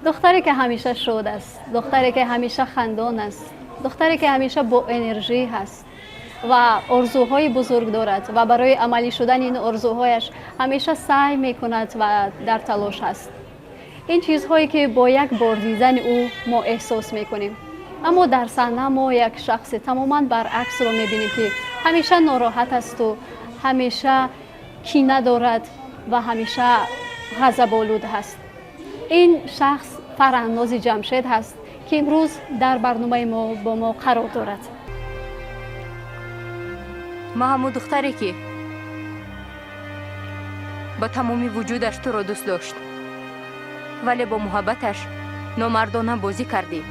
دختری که همیشه شاد است، دختری که همیشه خندان است، دختری که همیشه با انرژی هست و آرزوهای بزرگ دارد و برای عملی شدن این آرزوهایش همیشه سعی میکند و در تلاش است. این چیزهایی که با یک بار دیدن او ما احساس میکنیم. اما در صحنه ما یک شخص تماما برعکس رو میبینیم که همیشه ناراحت است و همیشه کینه دارد و همیشه غضب‌آلود هست. این شخص فرهناز جمشید هست که امروز در برنامه ما با ما قرار دارد. ما همون دختری که با تمامی وجودش تو را دوست داشت ولی با محبتش نامردانه بازی کردی.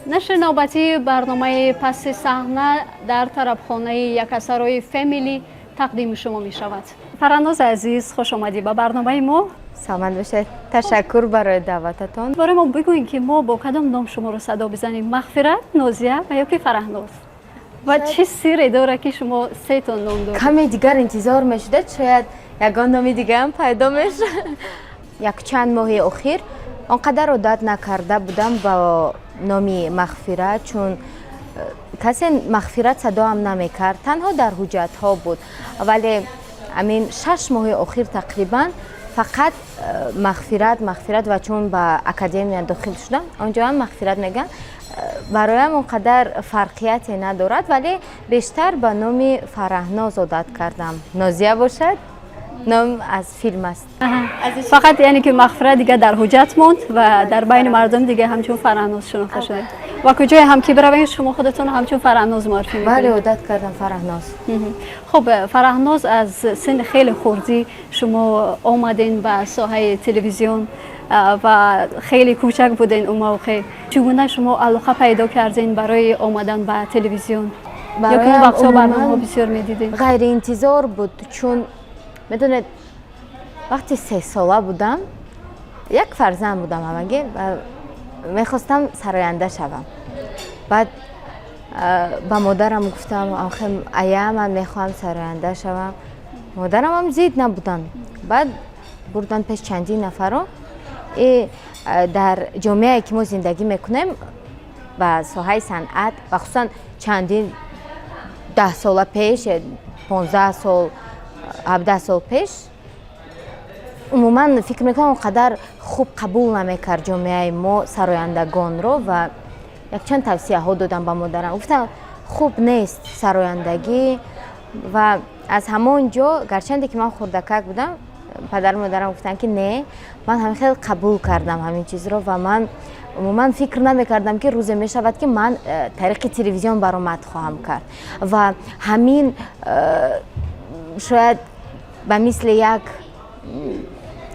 نشر نوبتی برنامه پس صحنه در طربخانه یک اثرهای فامیلی تقدیم شما می شود. فرهناز عزیز خوش آمدی به برنامه ما. سلامت باشید. تشکر برای دعوتتون. برای ما بگوین که ما با کدام نام شما رو صدا بزنیم؟ مغفرت، نازیه و یا که فرهناز؟ و چه سیری داره که شما سه تا نام دارید؟ کمی دیگر انتظار میشده شاید یگان نامی دیگه هم پیدا میشه. یک چند ماه اخیر آنقدر عادت نکرده بودم با نامی مغفرت، چون کسی مغفرت صدا هم نمیکرد، تنها در حجت ها بود. ولی همین 6 ماه اخیر تقریبا فقط مغفرت و چون به اکادمی داخل شدم آنجا هم مغفرت میگن. برایم اونقدر فرقیتی ندارد ولی بیشتر به نام فرهناز عادت کردم. نازیه باشد، نام از فیلم است. فقط یعنی که مغفرت دیگه در حجت موند و در بین مردم دیگه همچون فرهناز شناخته شده و کجای هم که بروید شما خودتون همچون فرهناز معرفی میکنید؟ بله عادت کردم فرهناز. خب فرهناز از سن خیلی خردی شما آمدین به ساحه تلویزیون و خیلی کوچک بودین اون موقع. چگونه شما علاقه پیدا کردین برای آمدن به تلویزیون؟ یا که اون وقتا برنامه بسیار میدیدین؟ غیر انتظار بود، چون میدونید وقتی 3 ساله بودم یک فرزند بودم همگی و میخواستم سراینده شوم. بعد با مادرم گفتم آخه ایا من میخوام سراینده شوم. مادرم هم زید نبودن. بعد بردن پیش چندین نفر رو در جامعه که ما زندگی میکنیم و ساحه صنعت و خصوصا چندین 10 سال پیش 15 سال 17 سال پیش عموما فکر میکنم اونقدر خوب قبول نمیکرد جامعه ما سرایندگان رو و یک چند توصیه ها دادم با مادرم. گفتم خوب نیست سرایندگی و از همونجا گرچند که من خردکک بودم پدر و مادرم گفتن که نه، من همین خیلی قبول کردم همین چیز رو و من عموما فکر نمیکردم که روزی می شود که من طریق تلویزیون برآمد خواهم کرد و همین شاید به مثل یک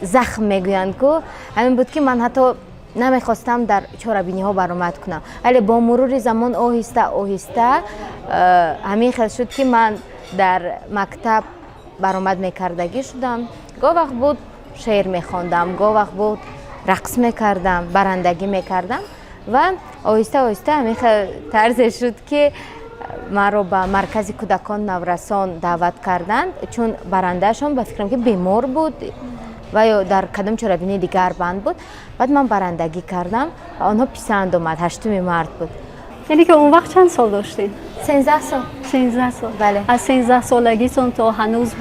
زخم میگویند که همین بود که من حتی نمیخواستم در چهاربینی ها برآمد کنم. ولی با مرور زمان آهسته همین خیلی شد که من در مکتب برآمد میکردگی شدم. گاه وقت بود شعر میخواندم، گاه وقت بود رقص میکردم، برندگی میکردم و آهسته همین طرز شد که من رو به مرکز کودکان نورسان دعوت کردند، چون برندهشون به فکرم که بیمار بود و یا در کدام چرابینی دیگر بند بود. بعد من برندگی کردم و آنها پسند اومد. 8 مارس بود. یعنی که اون وقت چند سال داشتین؟ 13 سال. 13 سال. بله. از 13 سالگیتون تا هنوز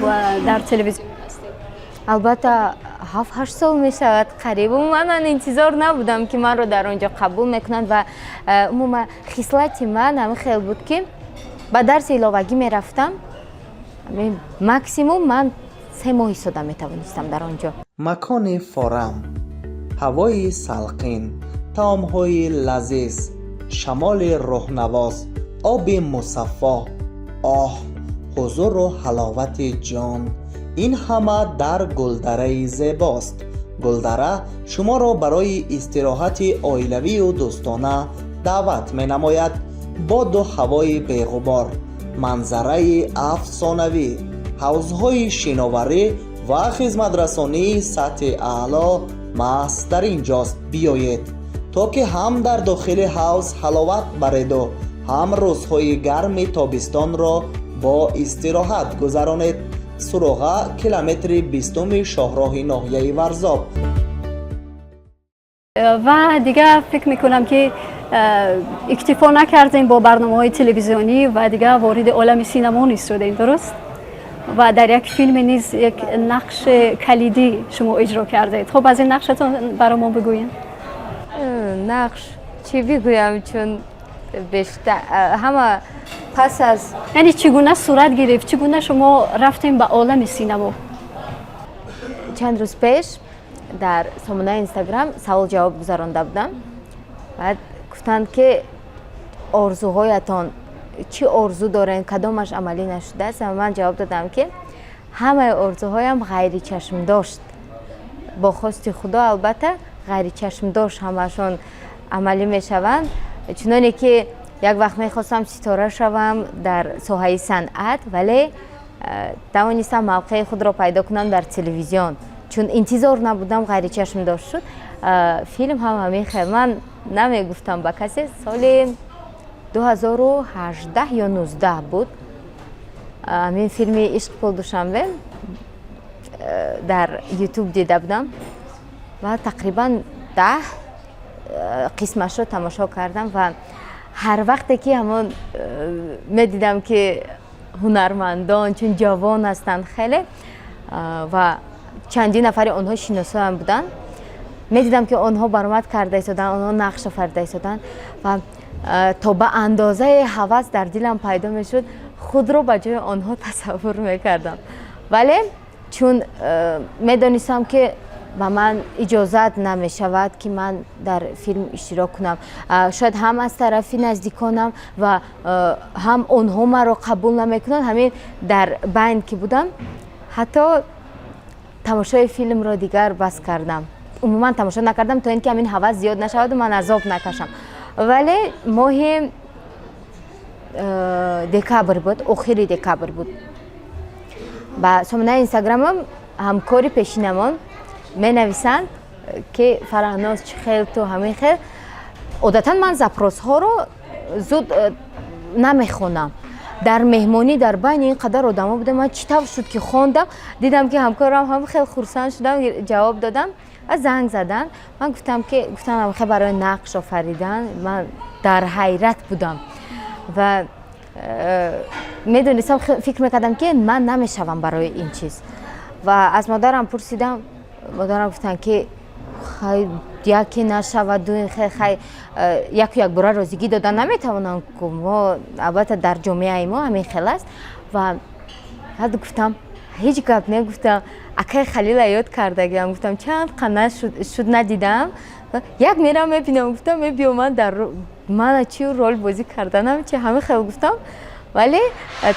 در تلویزیون هستید؟ البته 7-8 سال می شود قریب. من انتظار نبودم که من رو در آنجا قبول میکنند و عموما خصلت من همین خیلی بود که با درس علاوگی می رفتم. ماکسیموم من 3 ماه ایستاده می توانستم در آنجا. مکان فارم، هوای سلقین، طعم‌های لذیذ، شمال روح‌نواز، آب مصفا، حضور و حلاوت جان، این همه در گلدره زیباست. گلدره شما را برای استراحت عائلوی و دوستانه دعوت می نماید. باد و هوای بی‌غبار، منظره افسانوی، حوضهای شناوری و خدمت‌رسانی سطح اعلی محض در اینجاست. بیایید تا که هم در داخل حوض حلاوت برید و هم روزهای گرم تابستان را با استراحت گذرانید. سراغ کیلومتر 20 شاهراه ناحیه ورزاب. و دیگه فکر میکنم که اکتفا نکردیم با برنامه‌های تلویزیونی و دیگه وارد عالم سینما نیز شدیم، درست؟ و در یک فیلم نیز یک نقش کلیدی شما اجرا کردید. خب از این نقشتون برامون بگوین. نقش چی بگویم، چون بیشتر همه پس از یعنی چگونه صورت گرفت، چگونه شما رفتیم به عالم سینما؟ چند روز پیش در سامانه اینستاگرام سوال جواب گذرانده بودم. بعد گفتند که آرزوهایتان چی آرزو دارین، کدامش عملی نشده است؟ و من جواب دادم که همه آرزوهایم غیر چشم داشت، با خواست خدا البته غیر چشم داشت همشون عملی میشوند. چنانه که یک وقت میخواستم ستاره شوم در ساحه صنعت، ولی توانستم موقع خود را پیدا کنم در تلویزیون، چون انتظار نبودم غیر چشم داشت شد. فیلم هم همین خیلی من نمیگفتم به کسی، سال 2018 یا 19 بود. همین فیلم عشق پل دوشنبه در یوتیوب دیده بودم و تقریبا 10 قسمش رو تماشا کردم و هر وقتی که همون میدیدم که هنرمندان چون جوان هستند خیلی و چندین نفر آنها شناسا هم بودن، میدیدم که آنها برآمد کرده ایستادن، آنها نقش آفریده ایستادن و تا به اندازه هوس در دلم پیدا میشد خود رو به جای آنها تصور میکردم. ولی چون میدانستم که و من اجازت نمی شود که من در فیلم اشتراک کنم، شاید هم از طرف نزدیکانم و هم آنها مرا قبول نمی کنند، همین در بین که بودم حتی تماشای فیلم را دیگر بس کردم. عموما تماشا نکردم تا اینکه همین هوس زیاد نشود و من عذاب نکشم. ولی ماه دکبر بود، آخر دکبر بود. با سامانه اینستاگرامم همکاری پیشینمان می نویسند که فرهناز چه خیل تو همین خیل. عادتا من زپروس ها رو زود نمی خونم. در مهمانی در بین اینقدر آدم ها بودم، من چطور شد که خوندم دیدم که همکارم هم خیلی خرسند شدم، جواب دادم. از زنگ زدن من گفتم خیلی برای نقش آفریدن من در حیرت بودم و میدونستم، فکر میکردم که من نمیشوم برای این چیز و از مادرم پرسیدم. مادرم گفتن که خیلی یکی نشود و خیلی یک بار رازیگی دادن نمیتوانم که ما البته در جامعه ما همین خیلی است و بعد گفتم هیچ گپ نگفتم. اکای خلیل یاد کرده گفتم چند قناه شد ندیدم، یک میرم میبینم گفتم میبینم من در من چی رول بازی کردنم چه همه خیلی گفتم. ولی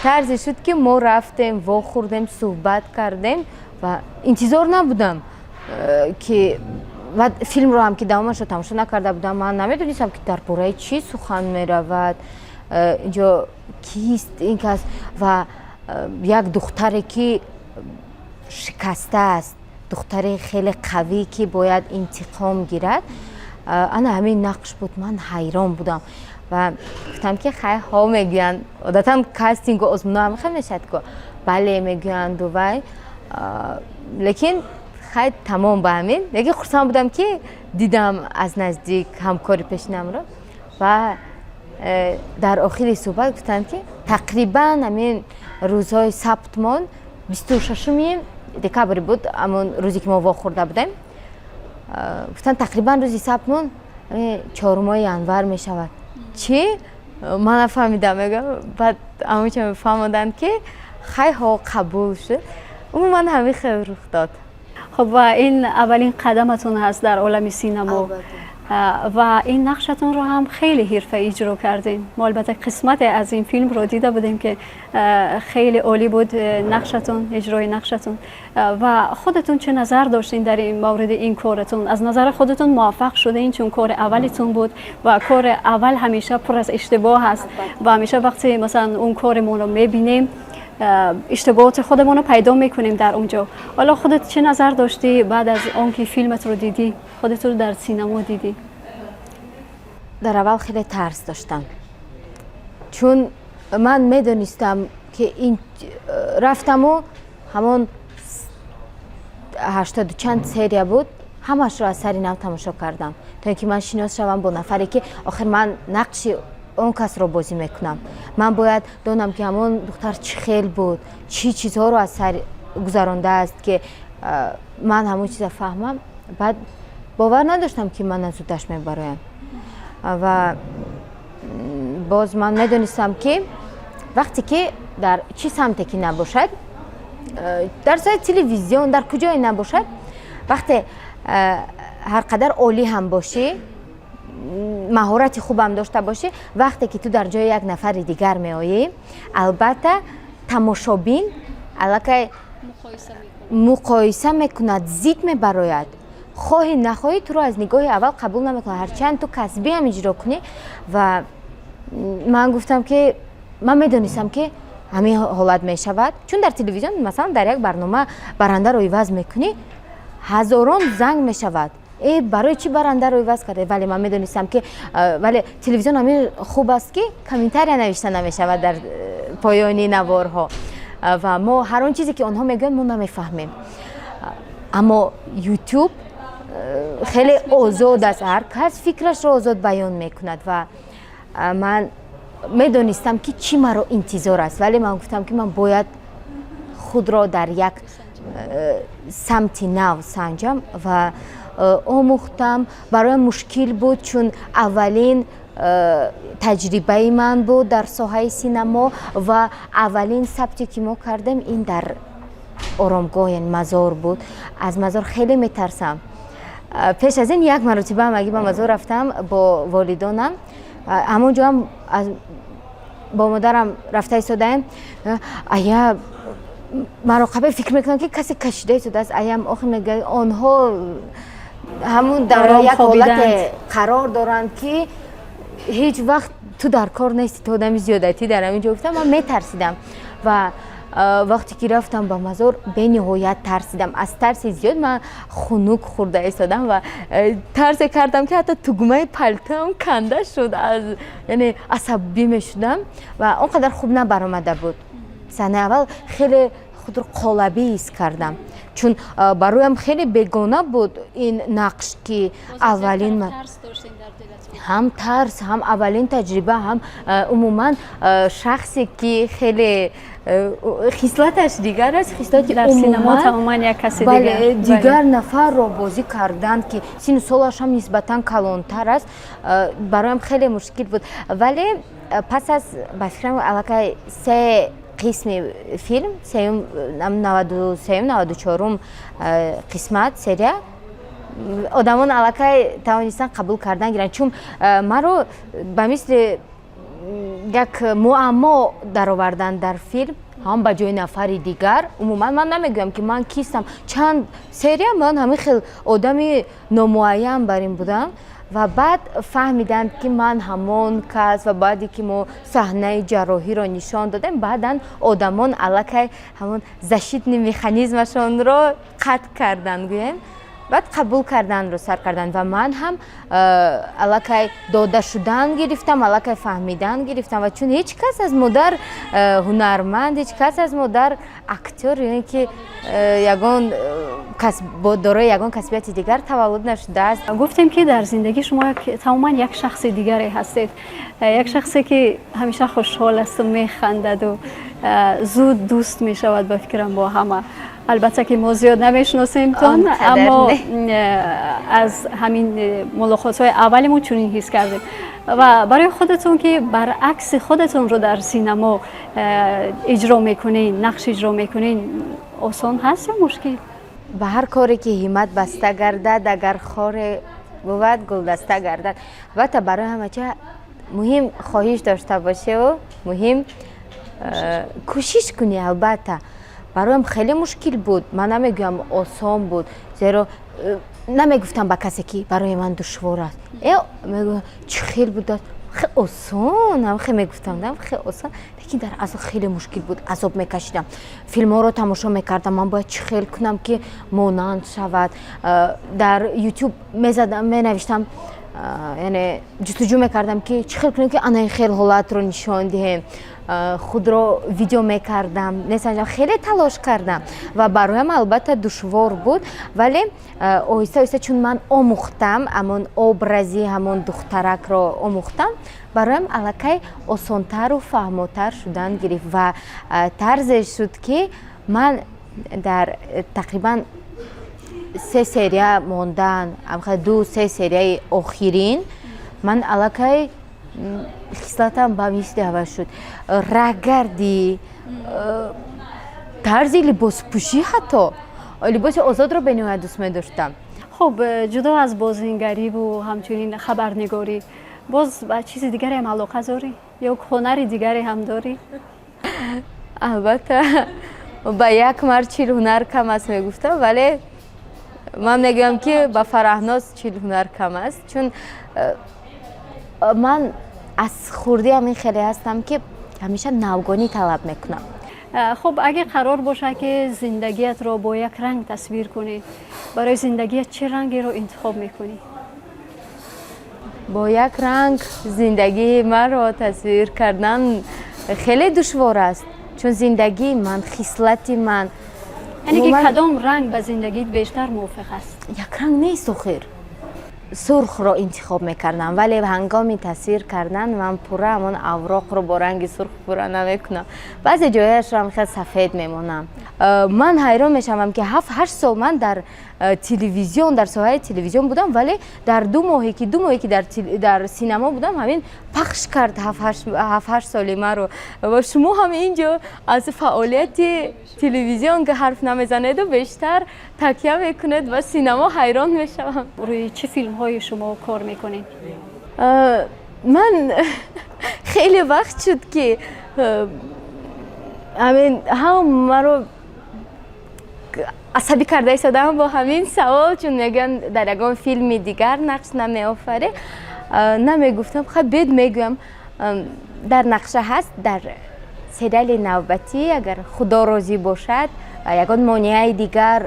طرزی شد که ما رفتیم و خوردیم صحبت کردیم و انتظار نبودم که و فیلم رو هم که دوامش رو تماشا نکرده بودم، من نمیدونستم که در باره چی سخن میرود، اینجا کیست این کس و یک دختری که شکسته است، دختری خیلی قوی که باید انتقام گیرد. انا همین نقش بود. من حیران بودم و گفتم که خیلی ها میگوین عادتا کاستینگ و آزمون هم خیلی میشد که بله میگوین دوبای، لیکن خیلی تمام به همین یکی خرسان بودم که دیدم از نزدیک همکاری پیشنم رو و در آخر صحبت گفتن که تقریبا همین روزهای سبتمان 26 دکبر بود، همون روزی که ما واخورده بودیم. گفتن تقریبا روزی سبتمان 4 ینور می شود. چی؟ من نفهمیدم. میگم بعد همون چه فهمیدن که خیلی ها قبول شد. عموما همین خیلی رخ داد. خب و این اولین قدمتون هست در عالم سینما و این نقشتون رو هم خیلی حرفه‌ای اجرا کردین. ما البته قسمت از این فیلم رو دیده بودیم که خیلی عالی بود نقشتون، اجرای نقشتون. و خودتون چه نظر داشتین در این مورد این کارتون؟ از نظر خودتون موفق شدین؟ چون کار اولتون بود و کار اول همیشه پر از اشتباه هست و همیشه وقتی مثلا اون کارمون رو میبینیم اشتباهات خودمون رو پیدا میکنیم در اونجا. حالا خودت چه نظر داشتی بعد از آنکه فیلمت رو دیدی، خودت رو در سینما دیدی؟ در اول خیلی ترس داشتم، چون من میدونستم که این رفتم و همون 80 چند سری بود، ҳамашро аз сари нав тамошо кардам то ин ки ман шинос шавам бо нафаре ки охир ман нақши он касро бозӣ мекунам. Ман бояд донам ки ҳамон духтар чӣ хел буд, чӣ чизҳоро аз сар гузарондааст ки ман ҳамон чиза фаҳмам. Баъд бовар надоштам ки ман аз ӯ дашт мебароям ва боз ман медонистам ки вақте ки дар чӣ самте ки набошад, дар сои телевизион дар куҷое набошад, вақте ҳар қадар олӣ ҳам бошӣ, маҳорати хубам дошта бошӣ, вақте ки ту дар ҷои як нафари дигар меоӣ, албатта тамошобин аллакай муқоиса мекунад, зид мебарояд. хоҳӣ нахоҳӣ туро аз нигоҳи аввал қабул намекунад, ҳарчанд ту касбӣ ҳам иҷро кунӣ. Ва ман гуфтам ки ман медонистам ки ҳамин ҳолат мешавад, чун дар телевизион масалан дар як барнома барандаро иваз мекунӣ, ҳазорон занг мешавад, барои чӣ барандаро иваз карда. Вале ман медонистам ки вале телевизион ҳамин хуб аст ки комментария навишта намешавад дар поёни наворҳо ва мо ҳар он чизе ки онҳо мегӯянд мо намефаҳмем. Аммо ютуб хеле озод аст, ҳар кас фикрашро озод баён мекунад ва ман медонистам ки чӣ маро интизор аст, вале ман гуфтам ки ман бояд худро дар як самти нав санҷам ва омӯхтам. Бароям мушкил буд, чун аввалин таҷрибаи ман буд дар соҳаи синамо ва аввалин сабте ки мо кардем ин дар оромгоҳ, яъне мазор буд. Аз мазор хеле метарсам. пеш аз ин як маротиба ҳам агӣ ба мазор рафтам бо волидонам, ҳамон ҷо ҳам бо модарам рафта истодаем, ая мароқабе фикр мекунам ки касе кашида истодааст, аям охир мегӯяд онҳо ҳамун дар як ҳолате қарор доранд ки ҳеҷ вақт ту дар кор нести, ту одами зиёдатӣ дар ҳамин ҷо. Гуфтам ман метарсидам ва вақте ки рафтам ба мазор бениҳоят тарсидам. Аз тарси зиёд ман хунук хӯрда истодам ва тарсе кардам ки ҳатто тугмаи палтоам канда шуд, яъне асабӣ мешудам ва он қадар хуб набаромада буд. Саҳнаи аввал хеле худро қолабӣ ҳис кардам, чун бароям хеле бегона буд ин нақш ки аввалин ҳам тарс, ҳам аввалин таҷриба, ҳам умуман шахсе ки хеле хислаташ дигар аст, хислати дар синема тамоман як каси дигар нафарро бозӣ кардан ки сину солаш ҳам нисбатан калонтар аст, бароям хеле мушкил буд. Вале пас аз ба фикрам аллакай 3 қисми филм, 93-94 қисмат серия, одамон аллакай тавонистан қабул кардан гиранд, чун маро ба мисли як муаммо даровардан дар филм, ҳам ба ҷои нафари дигар. Умуман ман намегӯям ки ман кистам, чанд серия ман ҳамин хел одами номуайян бар ин будам ва баъд фаҳмиданд ки ман ҳамон кас ва баъде ки мо саҳнаи ҷарроҳиро нишон додем, баъдан одамон аллакай ҳамон защитни механизмашонро қатъ карданд, гӯем, баъд қабул карданро сар карданд ва ман ҳам аллакай дода шудан гирифтам, аллакай фаҳмидан гирифтам ва чун ҳеҷ кас аз модар ҳунарманд, ҳеҷ кас аз модар актёр, яъне ки ягон дорои ягон касбияти дигар таваллуд нашудааст. гуфтем ки дар зиндагии шумо тамоман як шахси дигаре ҳастед, як шахсе ки ҳамеша хушҳол асту механдаду зуд дӯст мешавад ба фикрам бо ҳама. البته که ما زیاد نمیشناسیمتون، اما از همین ملاقات‌های اولمون چنین حس کردیم و برای خودتون که برعکس خودتون رو در سینما اجرا میکنین، نقش اجرا میکنین، آسان هست یا مشکل؟ به هر کاری که همت بسته گردد، اگر خار بود گلدسته گردد. البته برای همه چه مهم خواهش داشته باشه و مهم کوشش کنی. البته برایم خیلی مشکل بود، من نمیگم آسان بود، زیرا نمیگفتم با کسی که برای من دشوار است. میگم چه خیلی بود، خیلی آسان، هم خیلی میگفتم خیلی آسان، لیکن در اصل خیلی مشکل بود، عذاب میکشیدم. فیلم ها رو تماشا میکردم، من باید چه خیلی کنم که مانند شود. در یوتیوب میزدم، مینوشتم، یعنی جستجو میکردم که چه خیلی کنم که آن خیلی حالات رو نشان دهم худро видео мекардам, несанҷам хеле талош кардам ва бароям албатта душвор буд, вале оҳиста оҳиста чун ман омӯхтам, ҳамон образи ҳамон духтаракро омӯхтам, бароям аллакай осонтару фаҳмотар шудан гирифт ва тарзеш шуд ки ман дар тақрибан 3 серия мондан, 2-3 серияи охирин ман аллакай хислатам ба мисли ҳавас шуд. Раггарди, тарзи либоспӯшӣ, ҳатто либоси озодро бениҳоят дӯст медоштам. хуб, ҷудо аз бозингариву ҳамчунин хабарнигорӣ, боз ба чизи дигаре ҳам алоқа дорӣ ё ҳунари дигаре ҳам дорӣ? албатта ба як мард 40 ҳунар кам аст мегуфтам, вале ман мегӯям ки ба Фараҳноз 40 ҳунар кам аст, чун ман аз хурдӣ ҳамин хеле ҳастам ки ҳамеша навгонӣ талаб мекунам. хуб, агар қарор бошад ки зиндагиятро бо як ранг тасвир кунӣ, барои зиндагият чӣ рангеро интихоб мекунӣ? бо як ранг зиндагии маро тасвир кардан хеле душвор аст, чун зиндагии ман, хислати ман, яъне ки кадом ранг ба зиндагиит бештар мувофиқ аст? як ранг нест охир. сурхро интихоб мекардам, вале ҳангоми тасвир кардан ман пурра ҳамон авроқро бо ранги сурх пурра намекунам. баъзе ҷояшро ҳам хел сафед мемонам. ман ҳайрон мешавам ки 7-8 сол ман дар телевизион, дар соҳаи телевизион будам, вале дар 2 моҳе ки дар синемо будам, ҳамин пахш кард 7-8 соли маро. ва шумо ҳам инҷо аз фаъолияти телевизион ки ҳарф намезанеду бештар такя мекунед ва синемо ҳайрон мешавам. рӯи чӣ филмҳои шумо кор мекунед? ман хеле вақт шуд ки ҳамин ҳам маро асабӣ карда истодам бо ҳамин савол, чун мегӯян дар ягон филми дигар нақш намеофарӣ. намегуфтам, хаб бед мегӯям, дар нақша ҳаст, дар сериали навбатӣ агар худо розӣ бошад ва ягон монеаи дигар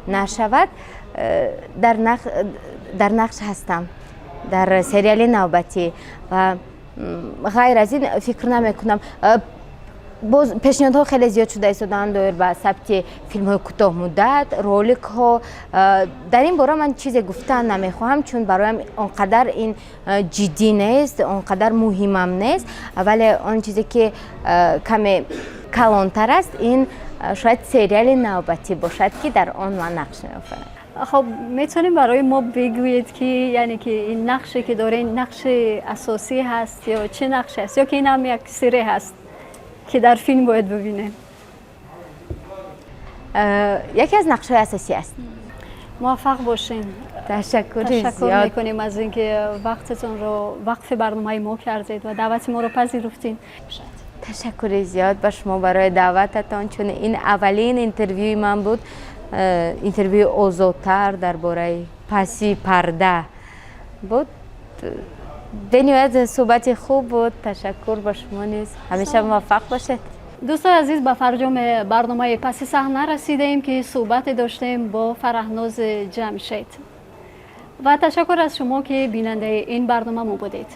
нашавад, дар нақш ҳастам дар сериали навбатӣ ва ғайр аз ин фикр намекунам. боз пешниҳодҳо хеле зиёд шуда истодаанд доир ба сабти филмҳои кӯтоҳмуддат, роликҳо. дар ин бора ман чизе гуфтан намехоҳам, чун бароям он қадар ин ҷиддӣ нест, он қадар муҳимам нест, вале он чизе ки каме калонтар аст, ин шояд сериали навбатӣ бошад ки дар он ман нақш меофарам. хуб, метавонем барои мо бигӯед ки яъне ки ин нақше ки дорен нақши асосӣ ҳаст ё чӣ нақше аст, ё ки ин ҳам як сирре ҳаст ки дар филм бояд бибинем? яке аз нақшҳои асосӣ аст. муваффақ бошен. ташаккур мекунем аз ин ки вақтатонро вақфи барномаи мо кардед ва даъвати моро пазируфтин. ташаккури зиёд ба шумо барои даъвататон, чун ин аввалин интервюи ман буд, интервюи озодтар дар бораи паси парда буд. бениҳоят суҳбати хуб буд. ташаккур ба шумо низ. ҳамеша муваффақ бошед. дӯстони азиз, ба фарҷоми барномаи паси саҳна расидем ки суҳбате доштем бо Фараҳноз Ҷамшед ва ташаккур аз шумо ки бинандаи ин барнома мо будед.